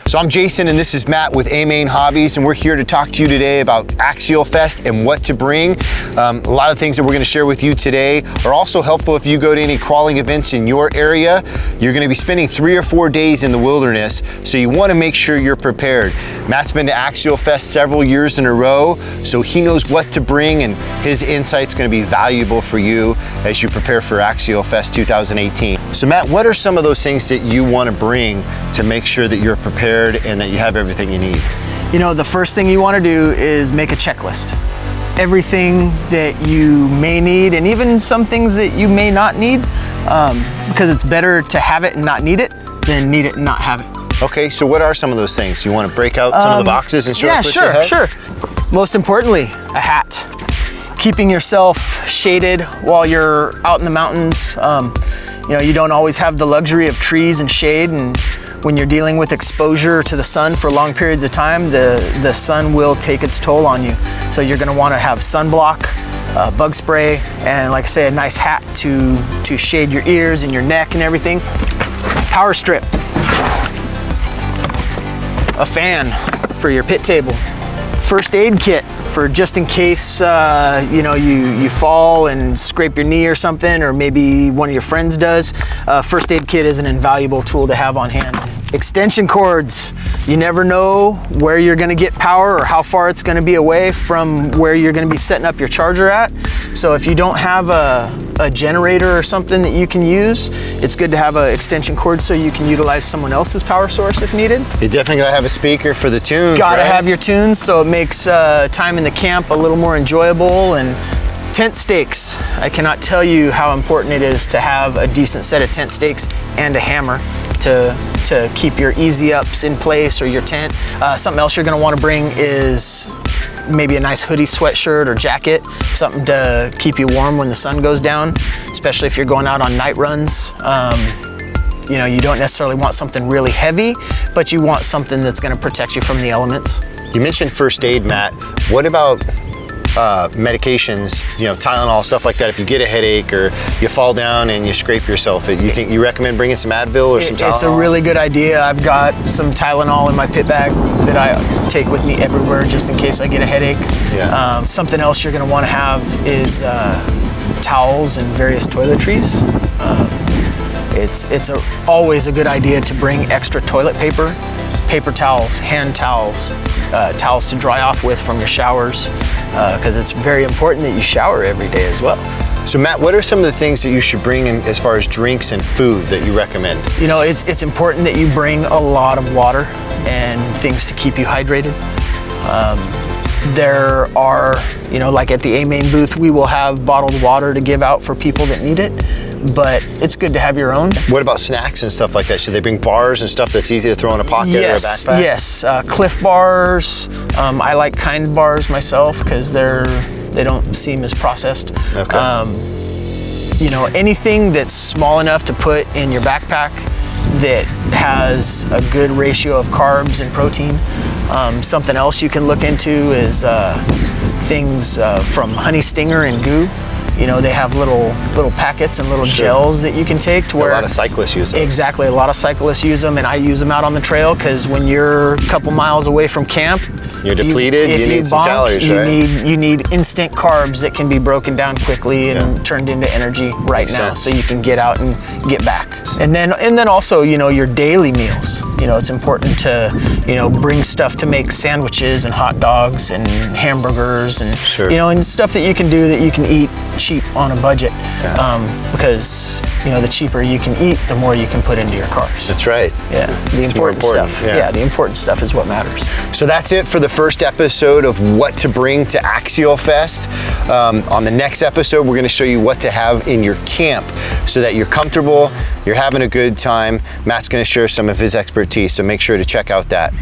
So I'm Jason and this is Matt with A-Main Hobbies, and we're here to talk to you today about Axial Fest and what to bring. A lot of things that we're going to share with you today are also helpful if you go to any crawling events in your area. You're going to be spending 3 or 4 days in the wilderness, so you want to make sure you're prepared. Matt's been to Axial Fest several years in a row, so he knows what to bring, and his insight's going to be valuable for you as you prepare for Axial Fest 2018. So Matt, what are some of those things that you want to bring to make sure that you're prepared and that you have everything you need? You know, the first thing you want to do is make a checklist. Everything that you may need, and even some things that you may not need, because it's better to have it and not need it than need it and not have it. Okay, so what are some of those things? You want to break out some of the boxes and show us what you have? Yeah, sure. Most importantly, a hat. Keeping yourself shaded while you're out in the mountains. You know, you don't always have the luxury of trees and shade, and when you're dealing with exposure to the sun for long periods of time, the sun will take its toll on you. So you're gonna wanna have sunblock, bug spray, and like I say, a nice hat to shade your ears and your neck and everything. Power strip. A fan for your pit table. First aid kit for just in case you know, you fall and scrape your knee or something, or maybe one of your friends does. First aid kit is an invaluable tool to have on hand. Extension cords. You never know where you're going to get power or how far it's going to be away from where you're going to be setting up your charger at. So if you don't have a generator or something that you can use, it's good to have an extension cord so you can utilize someone else's power source if needed. You definitely gotta have a speaker for the tunes, Gotta right? have your tunes, so it makes time in the camp a little more enjoyable. And tent stakes. I cannot tell you how important it is to have a decent set of tent stakes and a hammer to keep your easy ups in place, or your tent. Something else you're gonna wanna bring is maybe a nice hoodie, sweatshirt, or jacket, something to keep you warm when the sun goes down, especially if you're going out on night runs. You know, you don't necessarily want something really heavy, but you want something that's gonna protect you from the elements. You mentioned first aid, Matt. What about medications, you know, Tylenol, stuff like that? If you get a headache or you fall down and you scrape yourself, you recommend bringing some Advil or some Tylenol? It's a really good idea. I've got some Tylenol in my pit bag that I take with me everywhere just in case I get a headache. Yeah. Something else you're gonna wanna have is towels and various toiletries. It's always a good idea to bring extra toilet paper, paper towels, hand towels, towels to dry off with from your showers, because it's very important that you shower every day as well. So Matt, what are some of the things that you should bring in as far as drinks and food that you recommend? You know, it's important that you bring a lot of water and things to keep you hydrated. There are, you know, like at the A-Main booth, we will have bottled water to give out for people that need it, but it's good to have your own. What about snacks and stuff like that? Should they bring bars and stuff that's easy to throw in a pocket or a backpack? Yes, Cliff bars. I like Kind bars myself because they don't seem as processed. Okay. You know, anything that's small enough to put in your backpack that has a good ratio of carbs and protein. Something else you can look into is things from Honey Stinger and GU. You know, they have little packets and little gels that you can take to where a lot of cyclists use those. Exactly, a lot of cyclists use them, and I use them out on the trail because when you're a couple miles away from camp, you're depleted, you need some calories, right? You need instant carbs that can be broken down quickly and turned into energy right now, so you can get out and get back. And then also, you know, your daily meals. You know, it's important to, you know, bring stuff to make sandwiches and hot dogs and hamburgers and, you know, and stuff that you can do that you can eat cheap on a budget. Because, you know, the cheaper you can eat, the more you can put into your cars. That's right. Yeah, the important stuff. Yeah, the important stuff is what matters. So that's it for the first episode of what to bring to Axial Fest. On the next episode, we're going to show you what to have in your camp so that you're comfortable, you're having a good time. Matt's going to share some of his expertise, so make sure to check out that.